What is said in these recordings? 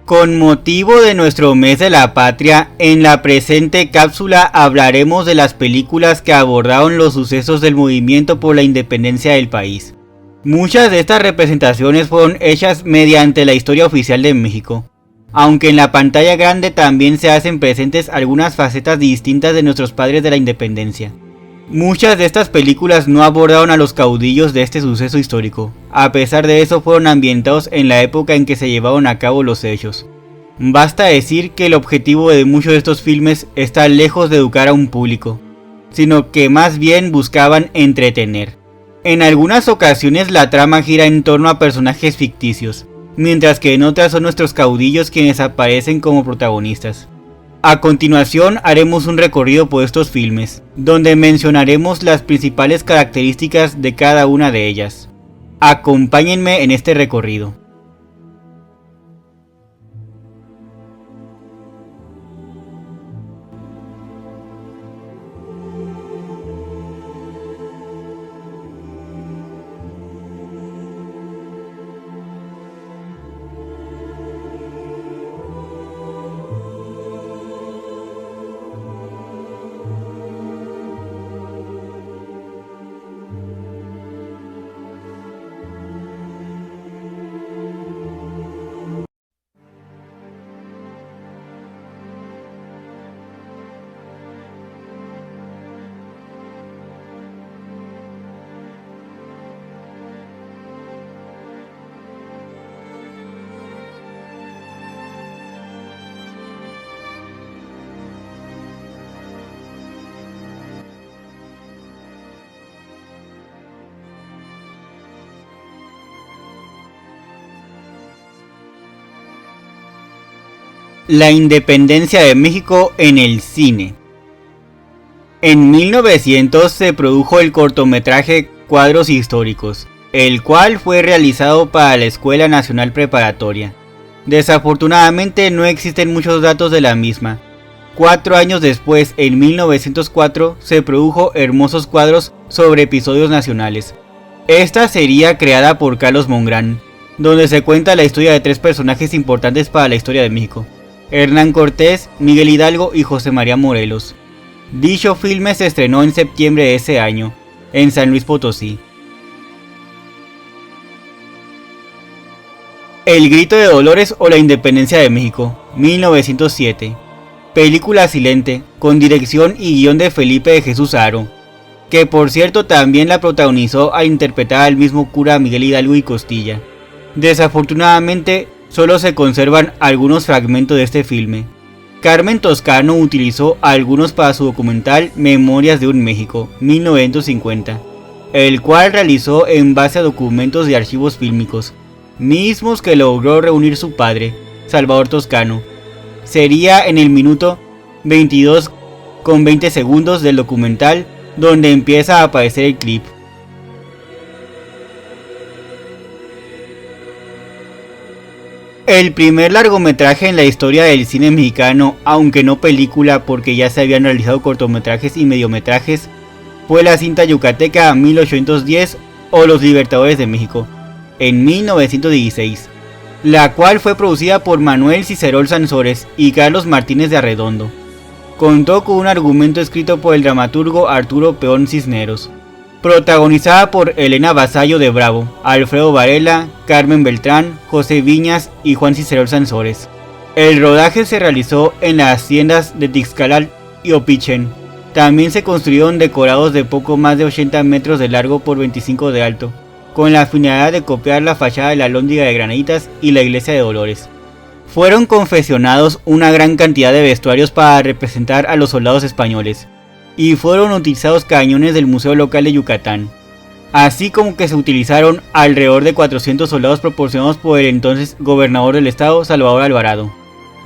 Con motivo de nuestro mes de la patria, en la presente cápsula hablaremos de las películas que abordaron los sucesos del movimiento por la independencia del país. Muchas de estas representaciones fueron hechas mediante la historia oficial de México, aunque en la pantalla grande también se hacen presentes algunas facetas distintas de nuestros padres de la independencia. Muchas de estas películas no abordaron a los caudillos de este suceso histórico, a pesar de eso fueron ambientados en la época en que se llevaron a cabo los hechos. Basta decir que el objetivo de muchos de estos filmes está lejos de educar a un público, sino que más bien buscaban entretener. En algunas ocasiones la trama gira en torno a personajes ficticios, mientras que en otras son nuestros caudillos quienes aparecen como protagonistas. A continuación haremos un recorrido por estos filmes, donde mencionaremos las principales características de cada una de ellas. Acompáñenme en este recorrido. La independencia de México en el cine. En 1900 se produjo el cortometraje Cuadros Históricos, el cual fue realizado para la Escuela Nacional Preparatoria. Desafortunadamente no existen muchos datos de la misma. 4 años después, en 1904, se produjo Hermosos Cuadros sobre episodios nacionales. Esta sería creada por Carlos Mongrán, donde se cuenta la historia de 3 personajes importantes para la historia de México: Hernán Cortés, Miguel Hidalgo y José María Morelos. Dicho filme se estrenó en septiembre de ese año, en San Luis Potosí. El grito de Dolores o la independencia de México, 1907. Película silente, con dirección y guión de Felipe de Jesús Haro, que por cierto también la protagonizó al interpretar al mismo cura Miguel Hidalgo y Costilla. Desafortunadamente, solo se conservan algunos fragmentos de este filme. Carmen Toscano utilizó algunos para su documental Memorias de un México, 1950, el cual realizó en base a documentos de archivos fílmicos, mismos que logró reunir su padre, Salvador Toscano. Sería en el minuto 22:20 del documental donde empieza a aparecer el clip. El primer largometraje en la historia del cine mexicano, aunque no película porque ya se habían realizado cortometrajes y mediometrajes, fue la cinta yucateca 1810 o Los Libertadores de México, en 1916, la cual fue producida por Manuel Cicerol Sansores y Carlos Martínez de Arredondo. Contó con un argumento escrito por el dramaturgo Arturo Peón Cisneros, protagonizada por Elena Vasallo de Bravo, Alfredo Varela, Carmen Beltrán, José Viñas y Juan Cicerol Sansores. El rodaje se realizó en las haciendas de Tixcalal y Opichen. También se construyeron decorados de poco más de 80 metros de largo por 25 de alto, con la finalidad de copiar la fachada de la Alhóndiga de Granaditas y la iglesia de Dolores. Fueron confeccionados una gran cantidad de vestuarios para representar a los soldados españoles, y fueron utilizados cañones del Museo Local de Yucatán, así como que se utilizaron alrededor de 400 soldados proporcionados por el entonces gobernador del estado, Salvador Alvarado.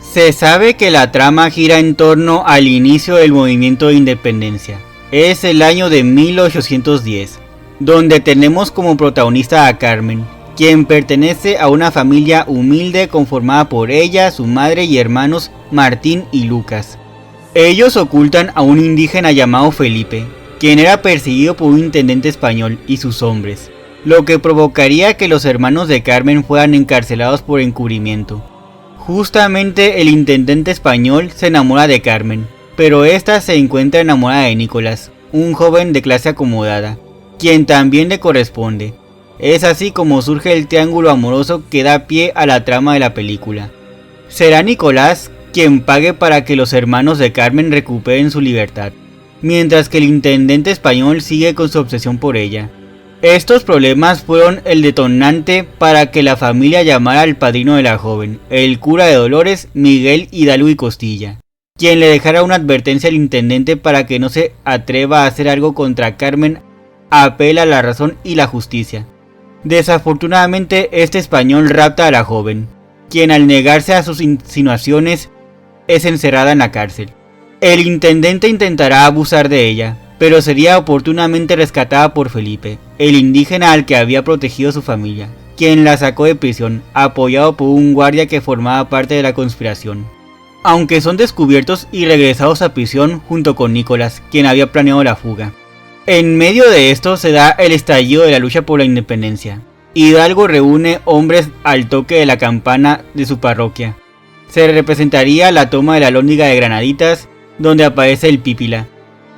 Se sabe que la trama gira en torno al inicio del movimiento de independencia. Es el año de 1810, donde tenemos como protagonista a Carmen, quien pertenece a una familia humilde conformada por ella, su madre y hermanos Martín y Lucas. Ellos ocultan a un indígena llamado Felipe, quien era perseguido por un intendente español y sus hombres, lo que provocaría que los hermanos de Carmen fueran encarcelados por encubrimiento. Justamente el intendente español se enamora de Carmen, pero esta se encuentra enamorada de Nicolás, un joven de clase acomodada, quien también le corresponde. Es así como surge el triángulo amoroso que da pie a la trama de la película. Será Nicolás quien pague para que los hermanos de Carmen recuperen su libertad, mientras que el intendente español sigue con su obsesión por ella. Estos problemas fueron el detonante para que la familia llamara al padrino de la joven, el cura de Dolores, Miguel Hidalgo y Costilla, quien le dejara una advertencia al intendente para que no se atreva a hacer algo contra Carmen. Apela a la razón y la justicia. Desafortunadamente, este español rapta a la joven, quien al negarse a sus insinuaciones es encerrada en la cárcel. El intendente intentará abusar de ella, pero sería oportunamente rescatada por Felipe, el indígena al que había protegido su familia, quien la sacó de prisión, apoyado por un guardia que formaba parte de la conspiración. Aunque son descubiertos y regresados a prisión junto con Nicolás, quien había planeado la fuga. En medio de esto se da el estallido de la lucha por la independencia. Hidalgo reúne hombres al toque de la campana de su parroquia. Se representaría la toma de la Alhóndiga de Granaditas, donde aparece el Pípila.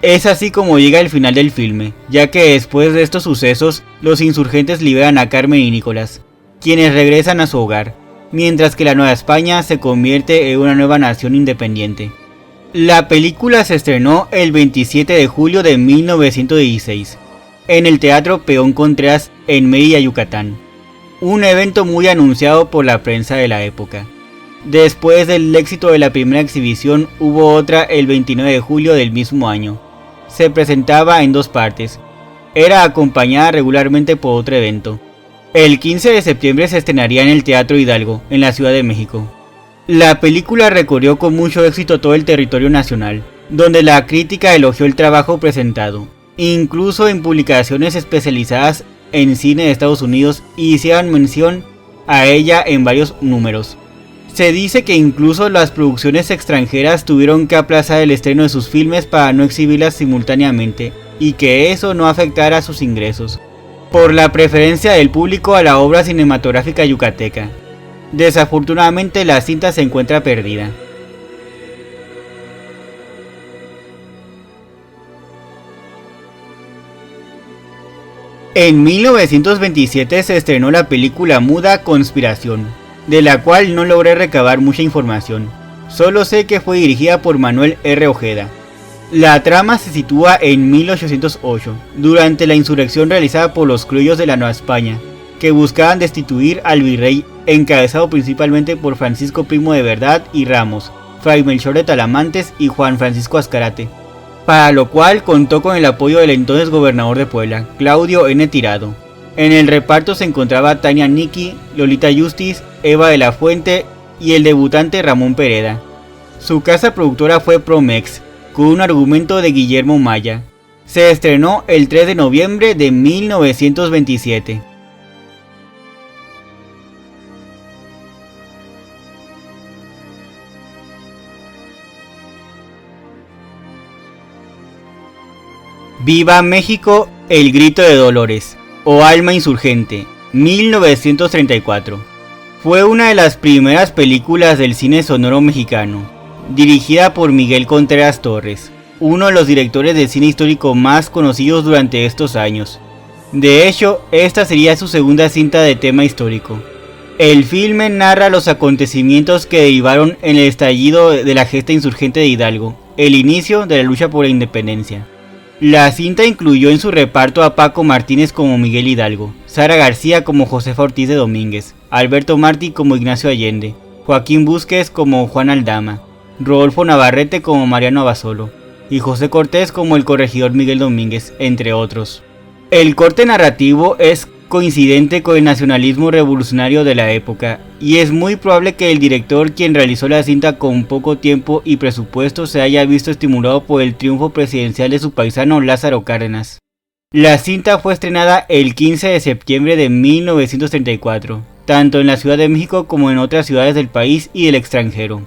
Es así como llega el final del filme, ya que después de estos sucesos, los insurgentes liberan a Carmen y Nicolás, quienes regresan a su hogar, mientras que la Nueva España se convierte en una nueva nación independiente. La película se estrenó el 27 de julio de 1916, en el Teatro Peón Contreras en Mérida, Yucatán, un evento muy anunciado por la prensa de la época. Después del éxito de la primera exhibición, hubo otra el 29 de julio del mismo año. Se presentaba en dos partes. Era acompañada regularmente por otro evento. El 15 de septiembre se estrenaría en el Teatro Hidalgo, en la Ciudad de México. La película recorrió con mucho éxito todo el territorio nacional, donde la crítica elogió el trabajo presentado. Incluso en publicaciones especializadas en cine de Estados Unidos hicieron mención a ella en varios números. Se dice que incluso las producciones extranjeras tuvieron que aplazar el estreno de sus filmes para no exhibirlas simultáneamente, y que eso no afectara sus ingresos, por la preferencia del público a la obra cinematográfica yucateca. Desafortunadamente la cinta se encuentra perdida. En 1927 se estrenó la película muda Conspiración, de la cual no logré recabar mucha información. Solo sé que fue dirigida por Manuel R. Ojeda. La trama se sitúa en 1808, durante la insurrección realizada por los criollos de la Nueva España, que buscaban destituir al virrey, encabezado principalmente por Francisco Primo de Verdad y Ramos, Fray Melchor de Talamantes y Juan Francisco Azcárate, para lo cual contó con el apoyo del entonces gobernador de Puebla, Claudio N. Tirado. En el reparto se encontraba Tania Niki, Lolita Yustice, Eva de la Fuente y el debutante Ramón Pereda. Su casa productora fue Promex, con un argumento de Guillermo Maya. Se estrenó el 3 de noviembre de 1927. Viva México, el grito de Dolores, o Alma Insurgente, 1934. Fue una de las primeras películas del cine sonoro mexicano, dirigida por Miguel Contreras Torres, uno de los directores de cine histórico más conocidos durante estos años. De hecho, esta sería su segunda cinta de tema histórico. El filme narra los acontecimientos que derivaron en el estallido de la gesta insurgente de Hidalgo, el inicio de la lucha por la independencia. La cinta incluyó en su reparto a Paco Martínez como Miguel Hidalgo, Sara García como Josefa Ortiz de Domínguez, Alberto Martí como Ignacio Allende, Joaquín Búsquez como Juan Aldama, Rodolfo Navarrete como Mariano Abasolo y José Cortés como el corregidor Miguel Domínguez, entre otros. El corte narrativo es coincidente con el nacionalismo revolucionario de la época, y es muy probable que el director, quien realizó la cinta con poco tiempo y presupuesto, se haya visto estimulado por el triunfo presidencial de su paisano Lázaro Cárdenas. La cinta fue estrenada el 15 de septiembre de 1934, tanto en la Ciudad de México como en otras ciudades del país y del extranjero.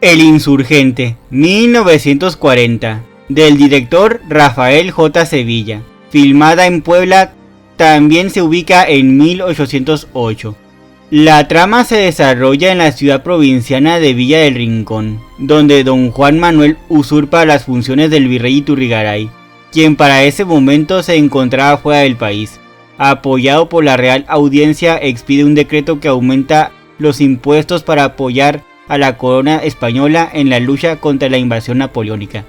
El Insurgente, 1940, del director Rafael J. Sevilla, filmada en Puebla también se ubica en 1808. La trama se desarrolla en la ciudad provinciana de Villa del Rincón, donde don Juan Manuel usurpa las funciones del virrey Iturrigaray, quien para ese momento se encontraba fuera del país. Apoyado por la Real Audiencia, expide un decreto que aumenta los impuestos para apoyar a la corona española en la lucha contra la invasión napoleónica.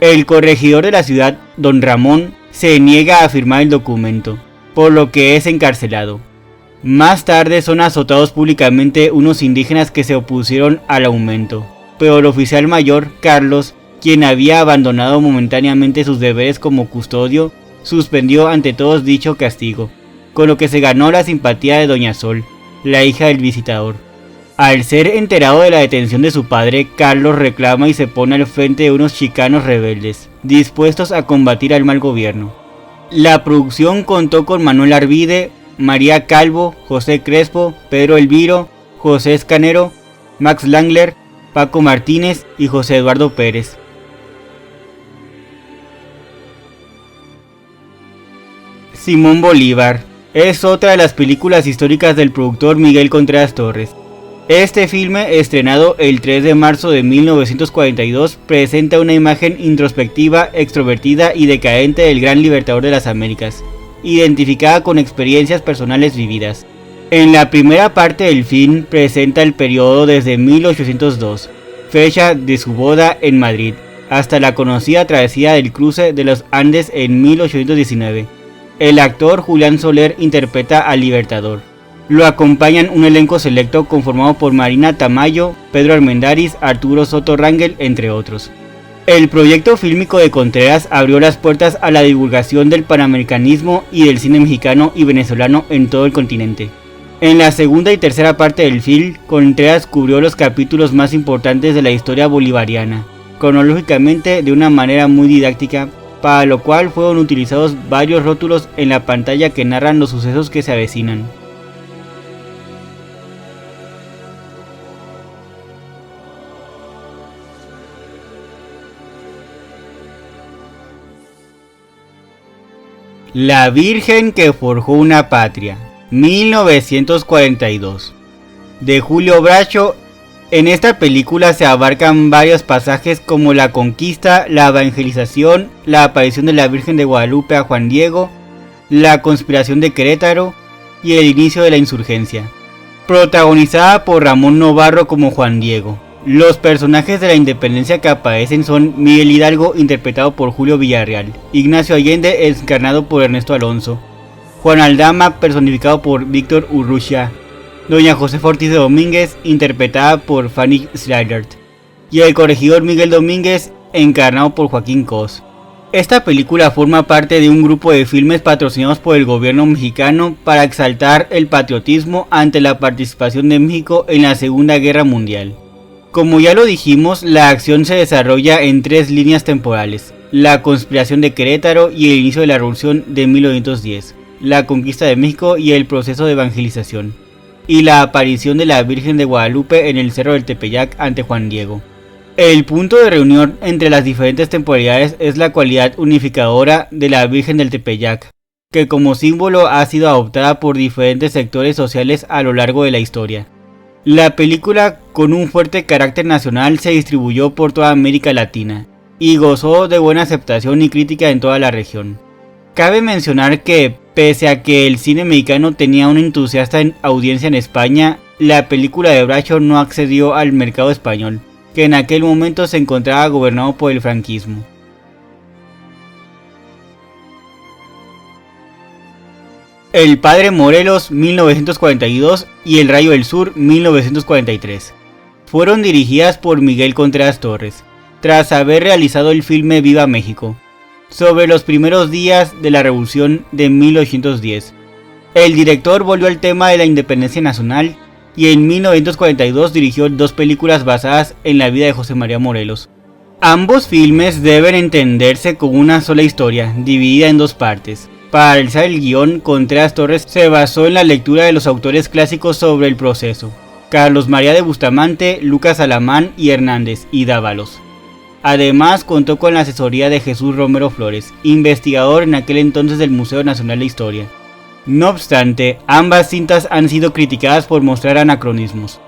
El corregidor de la ciudad, don Ramón, se niega a firmar el documento, por lo que es encarcelado. Más tarde son azotados públicamente unos indígenas que se opusieron al aumento, pero el oficial mayor, Carlos, quien había abandonado momentáneamente sus deberes como custodio, suspendió ante todos dicho castigo, con lo que se ganó la simpatía de doña Sol, la hija del visitador. Al ser enterado de la detención de su padre, Carlos reclama y se pone al frente de unos chicanos rebeldes, dispuestos a combatir al mal gobierno. La producción contó con Manuel Arvide, María Calvo, José Crespo, Pedro Elviro, José Escanero, Max Langler, Paco Martínez y José Eduardo Pérez. Simón Bolívar es otra de las películas históricas del productor Miguel Contreras Torres. Este filme, estrenado el 3 de marzo de 1942, presenta una imagen introspectiva, extrovertida y decadente del gran libertador de las Américas, identificada con experiencias personales vividas. En la primera parte del film presenta el periodo desde 1802, fecha de su boda en Madrid, hasta la conocida travesía del cruce de los Andes en 1819. El actor Julián Soler interpreta al Libertador. Lo acompañan un elenco selecto conformado por Marina Tamayo, Pedro Armendáriz, Arturo Soto Rangel, entre otros. El proyecto fílmico de Contreras abrió las puertas a la divulgación del panamericanismo y del cine mexicano y venezolano en todo el continente. En la segunda y tercera parte del film, Contreras cubrió los capítulos más importantes de la historia bolivariana, cronológicamente de una manera muy didáctica, para lo cual fueron utilizados varios rótulos en la pantalla que narran los sucesos que se avecinan. La Virgen que forjó una patria, 1942, de Julio Bracho. En esta película se abarcan varios pasajes como la conquista, la evangelización, la aparición de la Virgen de Guadalupe a Juan Diego, la conspiración de Querétaro y el inicio de la insurgencia. Protagonizada por Ramón Novarro como Juan Diego. Los personajes de la independencia que aparecen son Miguel Hidalgo, interpretado por Julio Villarreal, Ignacio Allende, encarnado por Ernesto Alonso, Juan Aldama, personificado por Víctor Urrutia, doña Josefa Ortiz de Domínguez, interpretada por Fanny Schreidert, y el corregidor Miguel Domínguez, encarnado por Joaquín Cos. Esta película forma parte de un grupo de filmes patrocinados por el gobierno mexicano para exaltar el patriotismo ante la participación de México en la Segunda Guerra Mundial. Como ya lo dijimos, la acción se desarrolla en tres líneas temporales: la conspiración de Querétaro y el inicio de la Revolución de 1910, la conquista de México y el proceso de evangelización, y la aparición de la Virgen de Guadalupe en el Cerro del Tepeyac ante Juan Diego. El punto de reunión entre las diferentes temporalidades es la cualidad unificadora de la Virgen del Tepeyac, que como símbolo ha sido adoptada por diferentes sectores sociales a lo largo de la historia. La película, con un fuerte carácter nacional, se distribuyó por toda América Latina y gozó de buena aceptación y crítica en toda la región. Cabe mencionar que, pese a que el cine mexicano tenía una entusiasta audiencia en España, la película de Bracho no accedió al mercado español, que en aquel momento se encontraba gobernado por el franquismo. El Padre Morelos, 1942, y El Rayo del Sur, 1943. Fueron dirigidas por Miguel Contreras Torres, tras haber realizado el filme Viva México, sobre los primeros días de la Revolución de 1810. El director volvió al tema de la independencia nacional y en 1942 dirigió dos películas basadas en la vida de José María Morelos. Ambos filmes deben entenderse como una sola historia, dividida en dos partes. Para realizar el guión, Contreras Torres se basó en la lectura de los autores clásicos sobre el proceso: Carlos María de Bustamante, Lucas Alamán y Hernández y Dávalos. Además, contó con la asesoría de Jesús Romero Flores, investigador en aquel entonces del Museo Nacional de Historia. No obstante, ambas cintas han sido criticadas por mostrar anacronismos.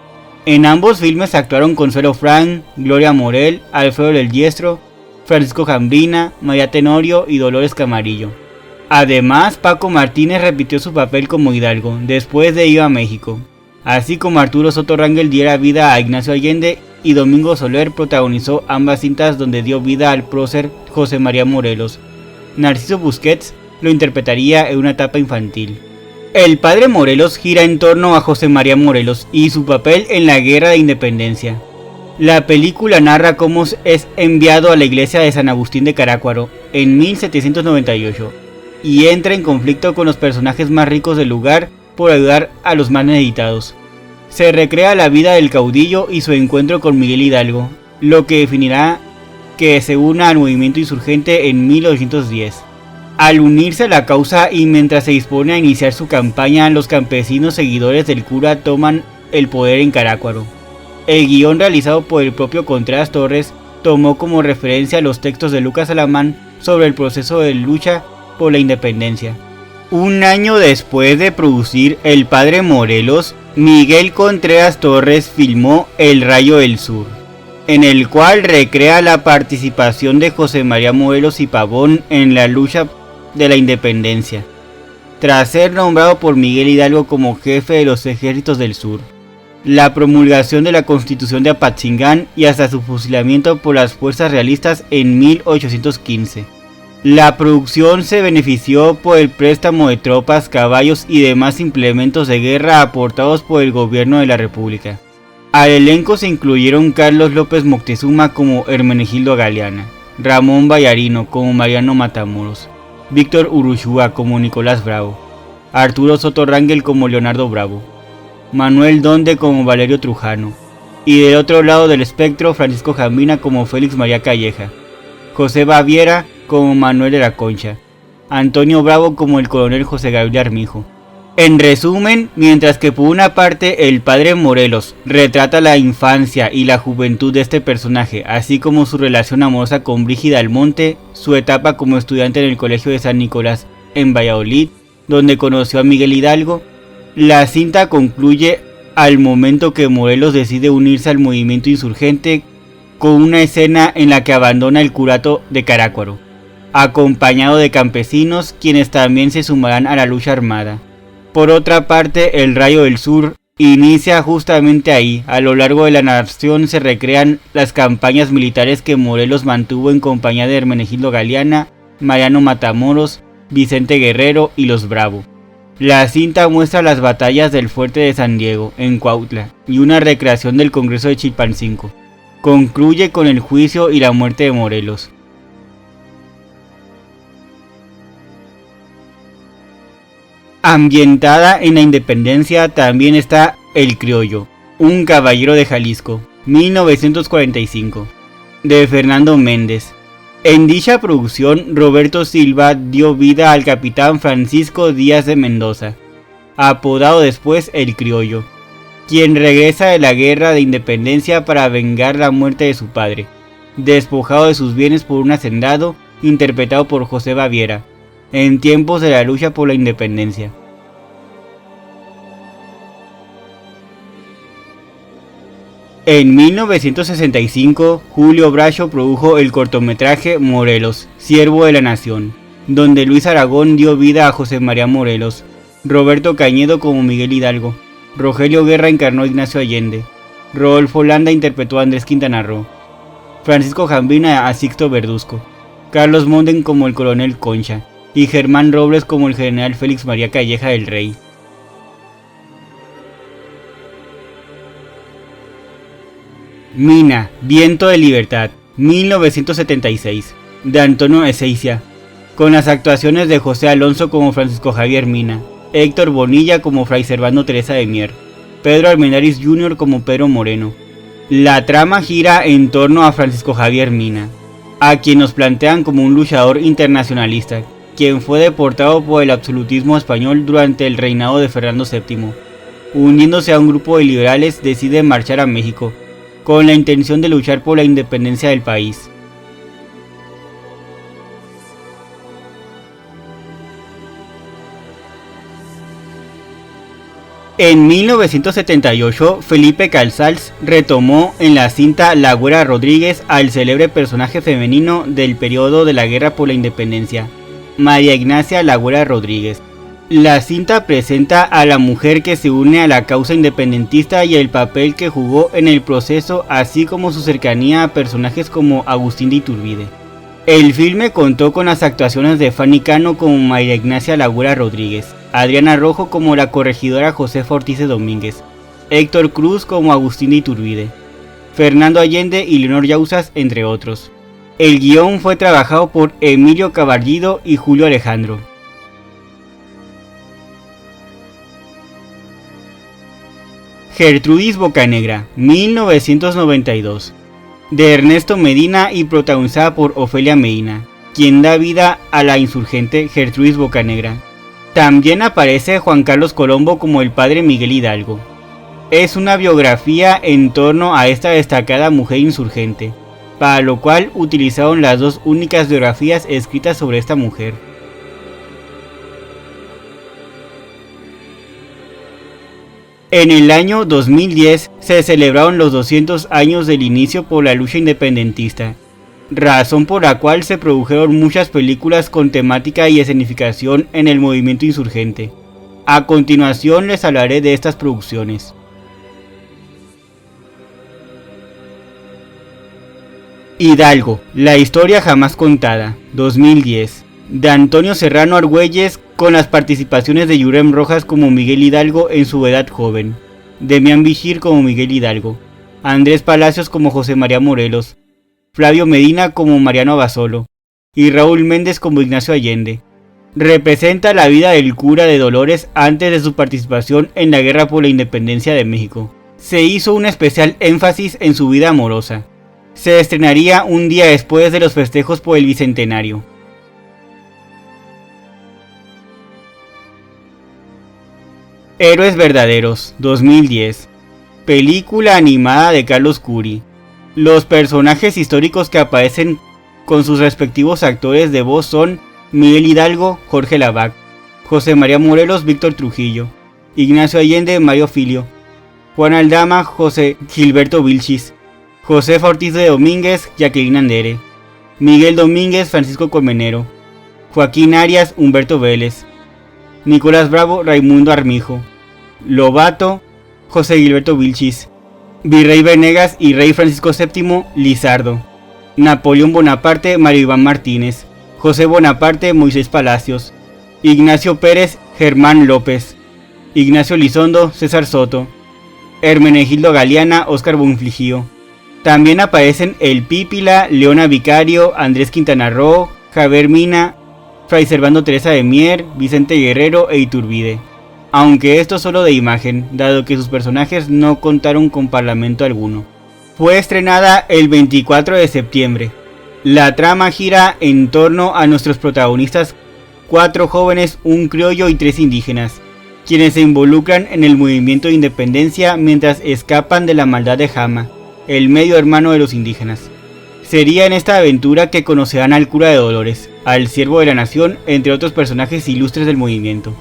En ambos filmes actuaron Consuelo Frank, Gloria Morel, Alfredo del Diestro, Francisco Jambrina, María Tenorio y Dolores Camarillo. Además, Paco Martínez repitió su papel como Hidalgo, después de ir a México, así como Arturo Soto Rangel diera vida a Ignacio Allende y Domingo Soler protagonizó ambas cintas donde dio vida al prócer José María Morelos. Narciso Busquets lo interpretaría en una etapa infantil. El padre Morelos gira en torno a José María Morelos y su papel en la Guerra de Independencia. La película narra cómo es enviado a la iglesia de San Agustín de Carácuaro en 1798 y entra en conflicto con los personajes más ricos del lugar por ayudar a los más necesitados. Se recrea la vida del caudillo y su encuentro con Miguel Hidalgo, lo que definirá que se una al movimiento insurgente en 1810. Al unirse a la causa y mientras se dispone a iniciar su campaña, los campesinos seguidores del cura toman el poder en Carácuaro. El guión realizado por el propio Contreras Torres tomó como referencia los textos de Lucas Alamán sobre el proceso de lucha por la independencia. Un año después de producir El Padre Morelos, Miguel Contreras Torres filmó El Rayo del Sur, en el cual recrea la participación de José María Morelos y Pavón en la lucha de la independencia, tras ser nombrado por Miguel Hidalgo como jefe de los ejércitos del sur, la promulgación de la Constitución de Apatzingán y hasta su fusilamiento por las fuerzas realistas en 1815. La producción se benefició por el préstamo de tropas, caballos y demás implementos de guerra aportados por el gobierno de la República. Al elenco se incluyeron Carlos López Moctezuma como Hermenegildo Galeana, Ramón Vallarino como Mariano Matamoros, Víctor Uruchúa como Nicolás Bravo, Arturo Soto Rangel como Leonardo Bravo, Manuel Donde como Valerio Trujano, y del otro lado del espectro Francisco Jambrina como Félix María Calleja, José Baviera como Manuel de la Concha, Antonio Bravo como el coronel José Gabriel Armijo. En resumen, mientras que por una parte el padre Morelos retrata la infancia y la juventud de este personaje, así como su relación amorosa con Brígida Almonte, su etapa como estudiante en el colegio de San Nicolás en Valladolid, donde conoció a Miguel Hidalgo, la cinta concluye al momento que Morelos decide unirse al movimiento insurgente con una escena en la que abandona el curato de Carácuaro, acompañado de campesinos quienes también se sumarán a la lucha armada. Por otra parte, El Rayo del Sur inicia justamente ahí. A lo largo de la narración se recrean las campañas militares que Morelos mantuvo en compañía de Hermenegildo Galeana, Mariano Matamoros, Vicente Guerrero y los Bravo. La cinta muestra las batallas del fuerte de San Diego, en Cuautla, y una recreación del Congreso de Chilpancingo. Concluye con el juicio y la muerte de Morelos. Ambientada en la independencia también está El Criollo, un caballero de Jalisco, 1945, de Fernando Méndez. En dicha producción, Roberto Silva dio vida al capitán Francisco Díaz de Mendoza, apodado después El Criollo, quien regresa de la guerra de independencia para vengar la muerte de su padre, despojado de sus bienes por un hacendado interpretado por José Baviera, en tiempos de la lucha por la independencia. En 1965, Julio Bracho produjo el cortometraje Morelos, Siervo de la Nación, donde Luis Aragón dio vida a José María Morelos, Roberto Cañedo como Miguel Hidalgo, Rogelio Guerra encarnó a Ignacio Allende, Rodolfo Landa interpretó a Andrés Quintana Roo, Francisco Jambrina a Sixto Verduzco, Carlos Monden como el coronel Concha y Germán Robles como el general Félix María Calleja del Rey. Mina, Viento de Libertad, 1976, de Antonio Ezeiza, con las actuaciones de José Alonso como Francisco Javier Mina, Héctor Bonilla como Fray Servando Teresa de Mier, Pedro Armendáriz Jr. como Pedro Moreno. La trama gira en torno a Francisco Javier Mina, a quien nos plantean como un luchador internacionalista, quien fue deportado por el absolutismo español durante el reinado de Fernando VII. Uniéndose a un grupo de liberales, decide marchar a México, con la intención de luchar por la independencia del país. En 1978, Felipe Casals retomó en la cinta La Güera Rodríguez al célebre personaje femenino del periodo de la Guerra por la Independencia, María Ignacia La Güera Rodríguez. La cinta presenta a la mujer que se une a la causa independentista y el papel que jugó en el proceso, así como su cercanía a personajes como Agustín de Iturbide. El filme contó con las actuaciones de Fanny Cano como María Ignacia La Güera Rodríguez, Adriana Rojo como la corregidora Josefa Ortiz de Domínguez, Héctor Cruz como Agustín de Iturbide, Fernando Allende y Leonor Yauzas, entre otros. El guión fue trabajado por Emilio Caballido y Julio Alejandro. Gertrudis Bocanegra, 1992, de Ernesto Medina y protagonizada por Ofelia Medina, quien da vida a la insurgente Gertrudis Bocanegra. También aparece Juan Carlos Colombo como el padre Miguel Hidalgo. Es una biografía en torno a esta destacada mujer insurgente, para lo cual utilizaron las dos únicas biografías escritas sobre esta mujer. En el año 2010 se celebraron los 200 años del inicio por la lucha independentista, razón por la cual se produjeron muchas películas con temática y escenificación en el movimiento insurgente. A continuación les hablaré de estas producciones. Hidalgo, la historia jamás contada, 2010, de Antonio Serrano Argüelles, con las participaciones de Yurem Rojas como Miguel Hidalgo en su edad joven, Demián Bichir como Miguel Hidalgo, Andrés Palacios como José María Morelos, Flavio Medina como Mariano Abasolo y Raúl Méndez como Ignacio Allende. Representa la vida del cura de Dolores antes de su participación en la Guerra por la Independencia de México. Se hizo un especial énfasis en su vida amorosa. Se estrenaría un día después de los festejos por el Bicentenario. Héroes Verdaderos, 2010, película animada de Carlos Curi. Los personajes históricos que aparecen con sus respectivos actores de voz son Miguel Hidalgo, Jorge Lavac, José María Morelos, Víctor Trujillo, Ignacio Allende, Mario Filio, Juan Aldama, José Gilberto Vilchis, Josefa Ortiz de Domínguez, Jacqueline Andere, Miguel Domínguez, Francisco Colmenero, Joaquín Arias, Humberto Vélez, Nicolás Bravo, Raimundo Armijo, Lobato, José Gilberto Vilchis, Virrey Venegas y Rey Francisco VII, Lizardo, Napoleón Bonaparte, Mario Iván Martínez, José Bonaparte, Moisés Palacios, Ignacio Pérez, Germán López, Ignacio Lizondo, César Soto, Hermenegildo Galeana, Óscar Bonfligio. También aparecen El Pípila, Leona Vicario, Andrés Quintana Roo, Javier Mina, Fray Servando Teresa de Mier, Vicente Guerrero e Iturbide, aunque esto solo de imagen, dado que sus personajes no contaron con parlamento alguno. Fue estrenada el 24 de septiembre. La trama gira en torno a nuestros protagonistas, 4 jóvenes, un criollo y 3 indígenas, quienes se involucran en el movimiento de independencia mientras escapan de la maldad de Jama, el medio hermano de los indígenas. Sería en esta aventura que conocerán al cura de Dolores, al siervo de la nación, entre otros personajes ilustres del movimiento.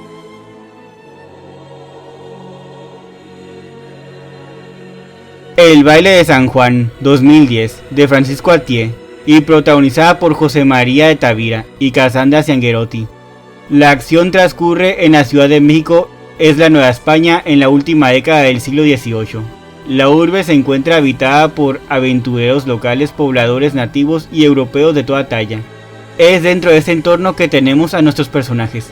El baile de San Juan, 2010, de Francisco Atié, y protagonizada por José María de Tavira y Casandra Cianguerotti. La acción transcurre en la Ciudad de México, es la Nueva España en la última década del siglo XVIII. La urbe se encuentra habitada por aventureros locales, pobladores nativos y europeos de toda talla. Es dentro de este entorno que tenemos a nuestros personajes.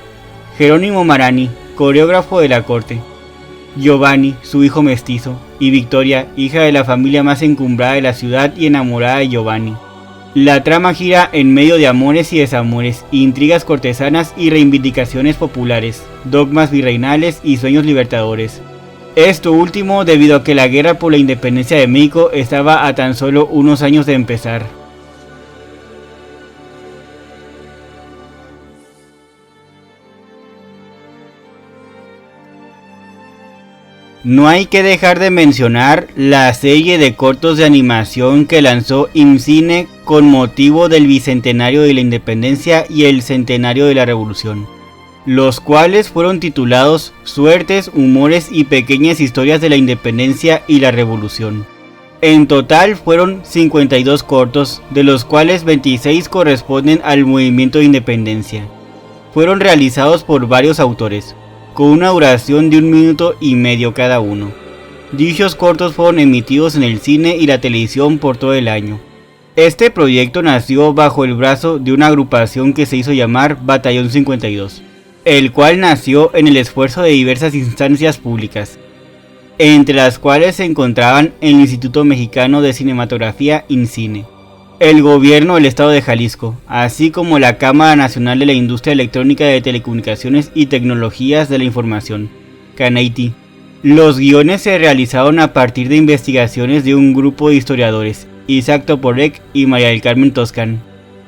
Jerónimo Marani, coreógrafo de la corte. Giovanni, su hijo mestizo, y Victoria, hija de la familia más encumbrada de la ciudad y enamorada de Giovanni. La trama gira en medio de amores y desamores, intrigas cortesanas y reivindicaciones populares, dogmas virreinales y sueños libertadores. Esto último debido a que la guerra por la independencia de México estaba a tan solo unos años de empezar. No hay que dejar de mencionar la serie de cortos de animación que lanzó IMCINE con motivo del bicentenario de la independencia y el centenario de la revolución. los cuales fueron titulados Suertes, Humores y Pequeñas Historias de la Independencia y la Revolución. En total fueron 52 cortos, de los cuales 26 corresponden al movimiento de independencia. Fueron realizados por varios autores, con una duración de 1 minuto y medio cada uno. Dichos cortos fueron emitidos en el cine y la televisión por todo el año. Este proyecto nació bajo el brazo de una agrupación que se hizo llamar Batallón 52, el cual nació en el esfuerzo de diversas instancias públicas, entre las cuales se encontraban el Instituto Mexicano de Cinematografía INCINE, el gobierno del estado de Jalisco, así como la Cámara Nacional de la Industria Electrónica de Telecomunicaciones y Tecnologías de la Información, CANAITI. Los guiones se realizaron a partir de investigaciones de un grupo de historiadores, Isaac Toporek y María del Carmen Toscan.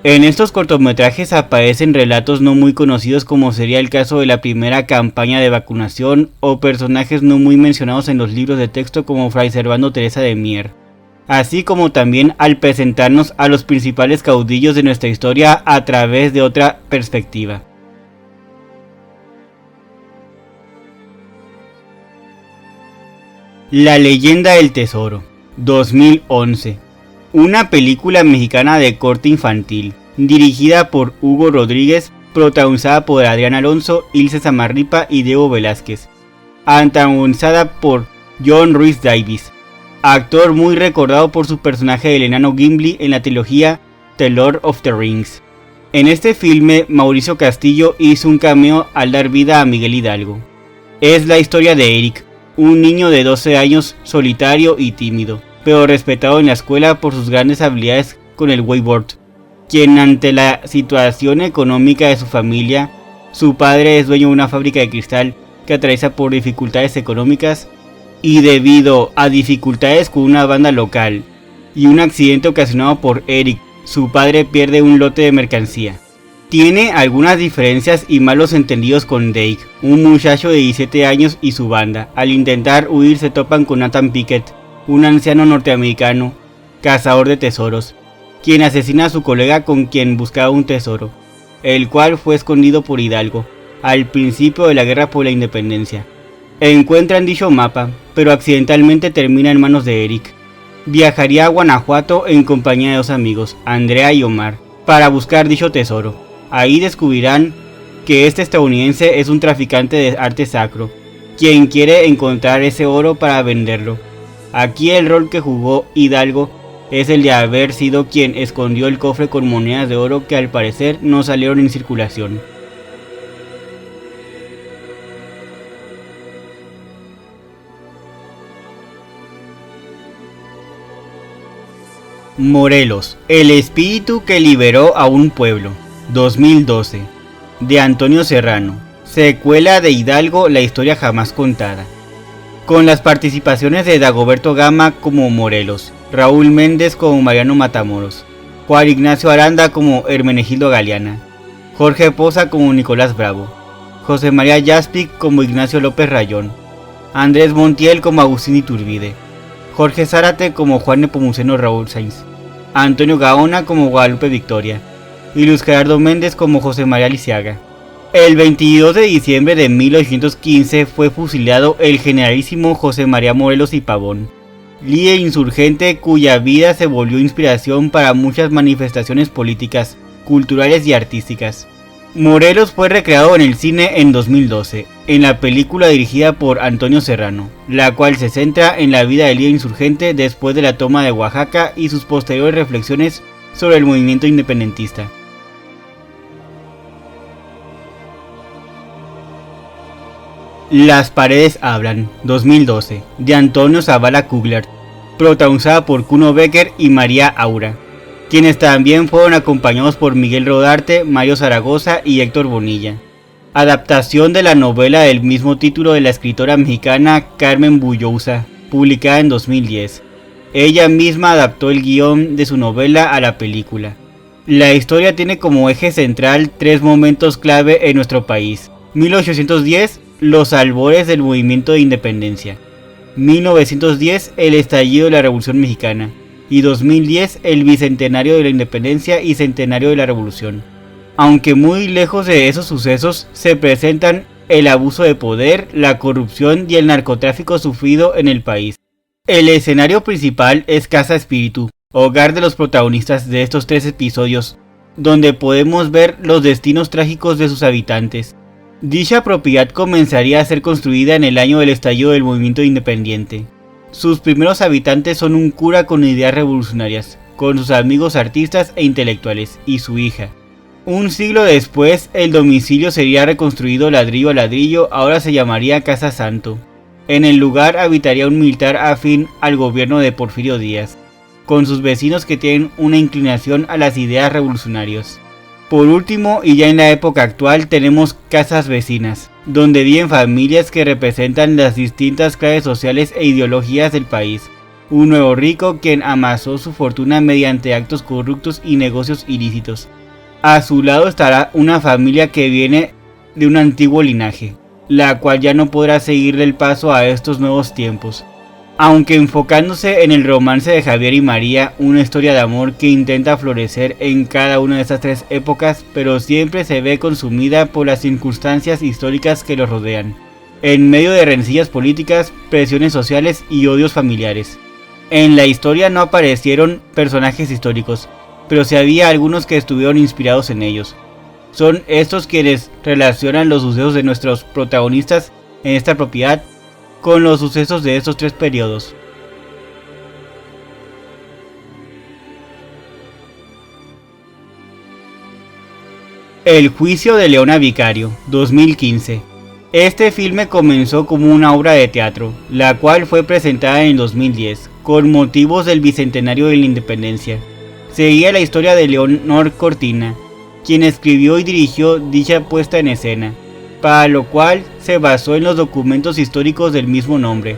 En estos cortometrajes aparecen relatos no muy conocidos, como sería el caso de la primera campaña de vacunación, o personajes no muy mencionados en los libros de texto como Fray Servando Teresa de Mier, así como también al presentarnos a los principales caudillos de nuestra historia a través de otra perspectiva. La leyenda del tesoro, 2011. Una película mexicana de corte infantil, dirigida por Hugo Rodríguez, protagonizada por Adrián Alonso, Ilse Samarripa y Diego Velázquez, antagonizada por John Rhys Davies, actor muy recordado por su personaje del enano Gimli en la trilogía The Lord of the Rings. En este filme, Mauricio Castillo hizo un cameo al dar vida a Miguel Hidalgo. Es la historia de Eric, un niño de 12 años solitario y tímido, pero respetado en la escuela por sus grandes habilidades con el wakeboard, quien ante la situación económica de su familia, su padre es dueño de una fábrica de cristal que atraviesa por dificultades económicas, y debido a dificultades con una banda local y un accidente ocasionado por Eric, su padre pierde un lote de mercancía. Tiene algunas diferencias y malos entendidos con Dake, un muchacho de 17 años y su banda. Al intentar huir se topan con Nathan Pickett, un anciano norteamericano, cazador de tesoros, quien asesina a su colega con quien buscaba un tesoro, el cual fue escondido por Hidalgo, al principio de la guerra por la independencia. Encuentran dicho mapa, pero accidentalmente termina en manos de Eric. Viajaría a Guanajuato en compañía de dos amigos, Andrea y Omar, para buscar dicho tesoro. Ahí descubrirán que este estadounidense es un traficante de arte sacro, quien quiere encontrar ese oro para venderlo. Aquí el rol que jugó Hidalgo es el de haber sido quien escondió el cofre con monedas de oro que al parecer no salieron en circulación. Morelos, el espíritu que liberó a un pueblo, 2012, de Antonio Serrano, secuela de Hidalgo, la historia jamás contada, con las participaciones de Dagoberto Gama como Morelos, Raúl Méndez como Mariano Matamoros, Juan Ignacio Aranda como Hermenegildo Galeana, Jorge Poza como Nicolás Bravo, José María Jaspic como Ignacio López Rayón, Andrés Montiel como Agustín Iturbide, Jorge Zárate como Juan Nepomuceno Raúl Sainz, Antonio Gaona como Guadalupe Victoria y Luis Gerardo Méndez como José María Lisiaga. El 22 de diciembre de 1815 fue fusilado el generalísimo José María Morelos y Pavón, líder insurgente cuya vida se volvió inspiración para muchas manifestaciones políticas, culturales y artísticas. Morelos fue recreado en el cine en 2012, en la película dirigida por Antonio Serrano, la cual se centra en la vida del líder insurgente después de la toma de Oaxaca y sus posteriores reflexiones sobre el movimiento independentista. Las paredes hablan, 2012, de Antonio Zavala Kugler, protagonizada por Kuno Becker y María Aura, quienes también fueron acompañados por Miguel Rodarte, Mario Zaragoza y Héctor Bonilla. Adaptación de la novela del mismo título de la escritora mexicana Carmen Bullouza, publicada en 2010. Ella misma adaptó el guión de su novela a la película. La historia tiene como eje central tres momentos clave en nuestro país: 1810, los albores del movimiento de independencia; 1910, el estallido de la Revolución Mexicana; y 2010, el bicentenario de la independencia y centenario de la Revolución. Aunque muy lejos de esos sucesos se presentan el abuso de poder, la corrupción y el narcotráfico sufrido en el país. El escenario principal es Casa Espíritu, hogar de los protagonistas de estos 3 episodios, donde podemos ver los destinos trágicos de sus habitantes. Dicha propiedad comenzaría a ser construida en el año del estallido del movimiento independiente. Sus primeros habitantes son un cura con ideas revolucionarias, con sus amigos artistas e intelectuales, y su hija. Un siglo después, el domicilio sería reconstruido ladrillo a ladrillo, ahora se llamaría Casa Santo. En el lugar habitaría un militar afín al gobierno de Porfirio Díaz, con sus vecinos que tienen una inclinación a las ideas revolucionarias. Por último, y ya en la época actual, tenemos casas vecinas, donde viven familias que representan las distintas clases sociales e ideologías del país. Un nuevo rico quien amasó su fortuna mediante actos corruptos y negocios ilícitos. A su lado estará una familia que viene de un antiguo linaje, la cual ya no podrá seguirle el paso a estos nuevos tiempos. Aunque enfocándose en el romance de Javier y María, una historia de amor que intenta florecer en cada una de estas 3 épocas, pero siempre se ve consumida por las circunstancias históricas que los rodean, en medio de rencillas políticas, presiones sociales y odios familiares. En la historia no aparecieron personajes históricos, pero sí había algunos que estuvieron inspirados en ellos. Son estos quienes relacionan los sucesos de nuestros protagonistas en esta propiedad con los sucesos de estos 3 periodos. El juicio de Leona Vicario, 2015. Este filme comenzó como una obra de teatro, la cual fue presentada en 2010, con motivos del bicentenario de la independencia. Seguía la historia de Leonor Cortina, quien escribió y dirigió dicha puesta en escena, para lo cual se basó en los documentos históricos del mismo nombre.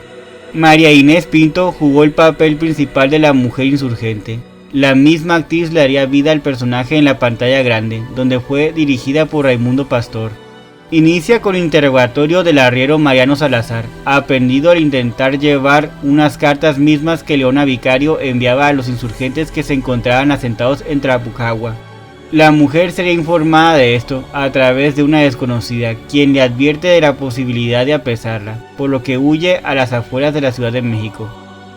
María Inés Pinto jugó el papel principal de la mujer insurgente. La misma actriz le daría vida al personaje en la pantalla grande, donde fue dirigida por Raimundo Pastor. Inicia con el interrogatorio del arriero Mariano Salazar, aprendido al intentar llevar unas cartas mismas que Leona Vicario enviaba a los insurgentes que se encontraban asentados en Trapujagua. La mujer sería informada de esto a través de una desconocida, quien le advierte de la posibilidad de apresarla, por lo que huye a las afueras de la Ciudad de México.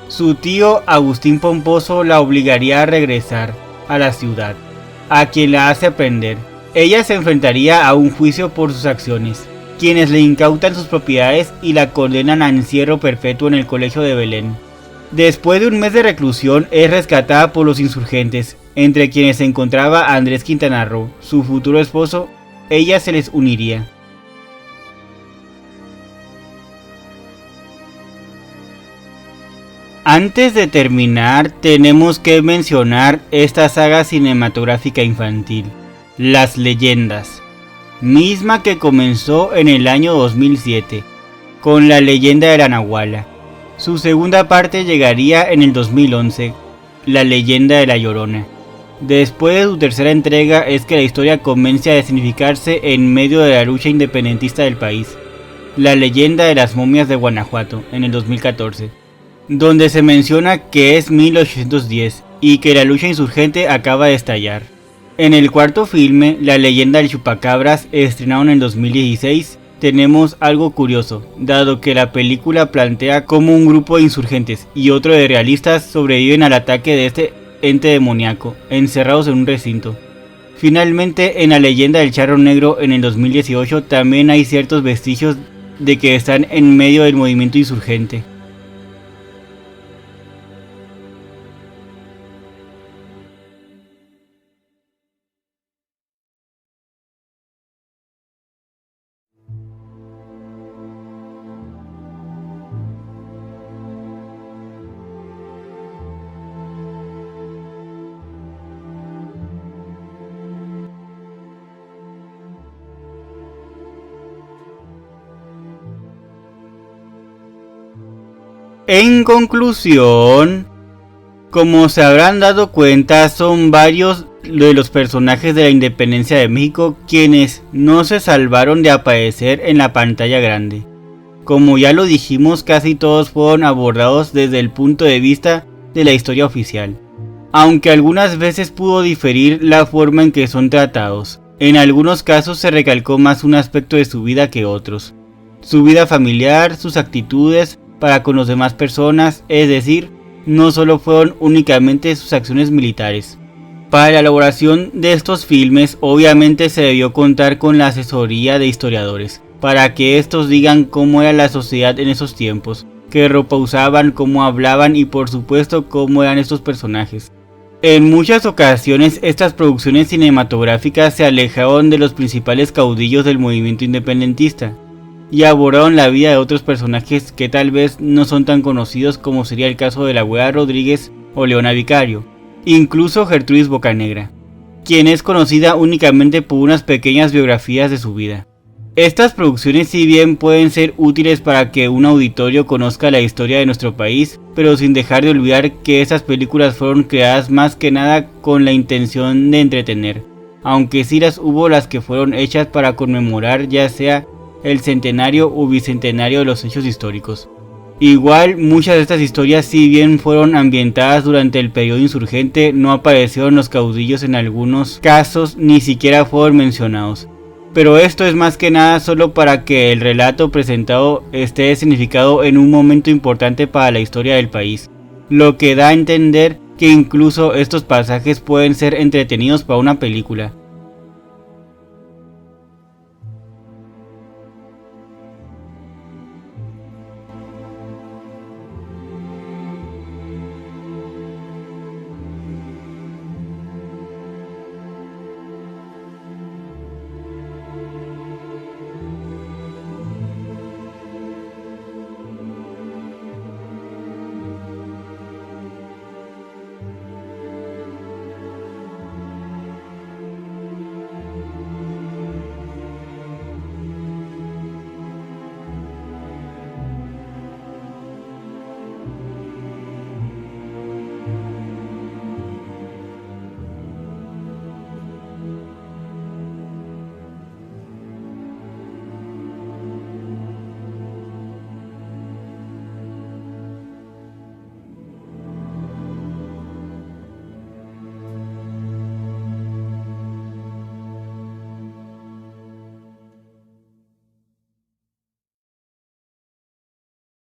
Su tío Agustín Pomposo la obligaría a regresar a la ciudad, a quien la hace aprender. Ella se enfrentaría a un juicio por sus acciones, quienes le incautan sus propiedades y la condenan a encierro perpetuo en el colegio de Belén. Después de un mes de reclusión es rescatada por los insurgentes, entre quienes se encontraba Andrés Quintana Roo, su futuro esposo. Ella se les uniría. Antes de terminar, tenemos que mencionar esta saga cinematográfica infantil, Las Leyendas, misma que comenzó en el año 2007, con La Leyenda de la Nahuala. Su segunda parte llegaría en el 2011, La Leyenda de la Llorona. Después de su tercera entrega es que la historia comienza a designificarse en medio de la lucha independentista del país, La Leyenda de las Momias de Guanajuato, en el 2014, donde se menciona que es 1810 y que la lucha insurgente acaba de estallar. En el cuarto filme, La Leyenda del Chupacabras, estrenado en el 2016, tenemos algo curioso, dado que la película plantea cómo un grupo de insurgentes y otro de realistas sobreviven al ataque de este ente demoníaco, encerrados en un recinto. Finalmente, en La Leyenda del Charro Negro en el 2018 también hay ciertos vestigios de que están en medio del movimiento insurgente. En conclusión, como se habrán dado cuenta, son varios de los personajes de la independencia de México quienes no se salvaron de aparecer en la pantalla grande. Como ya lo dijimos, casi todos fueron abordados desde el punto de vista de la historia oficial, aunque algunas veces pudo diferir la forma en que son tratados. En algunos casos se recalcó más un aspecto de su vida que otros. Su vida familiar, sus actitudes para con las demás personas, es decir, no solo fueron únicamente sus acciones militares. Para la elaboración de estos filmes, obviamente se debió contar con la asesoría de historiadores, para que estos digan cómo era la sociedad en esos tiempos, qué ropa usaban, cómo hablaban y por supuesto cómo eran estos personajes. En muchas ocasiones estas producciones cinematográficas se alejaron de los principales caudillos del movimiento independentista y abordaron la vida de otros personajes que tal vez no son tan conocidos, como sería el caso de la Güera Rodríguez o Leona Vicario, incluso Gertrudis Bocanegra, quien es conocida únicamente por unas pequeñas biografías de su vida. Estas producciones, si bien pueden ser útiles para que un auditorio conozca la historia de nuestro país, pero sin dejar de olvidar que estas películas fueron creadas más que nada con la intención de entretener, aunque sí las hubo las que fueron hechas para conmemorar ya sea el centenario o bicentenario de los hechos históricos. Igual, muchas de estas historias, si bien fueron ambientadas durante el periodo insurgente, no aparecieron los caudillos en algunos casos, ni siquiera fueron mencionados. Pero esto es más que nada solo para que el relato presentado esté significado en un momento importante para la historia del país, lo que da a entender que incluso estos pasajes pueden ser entretenidos para una película,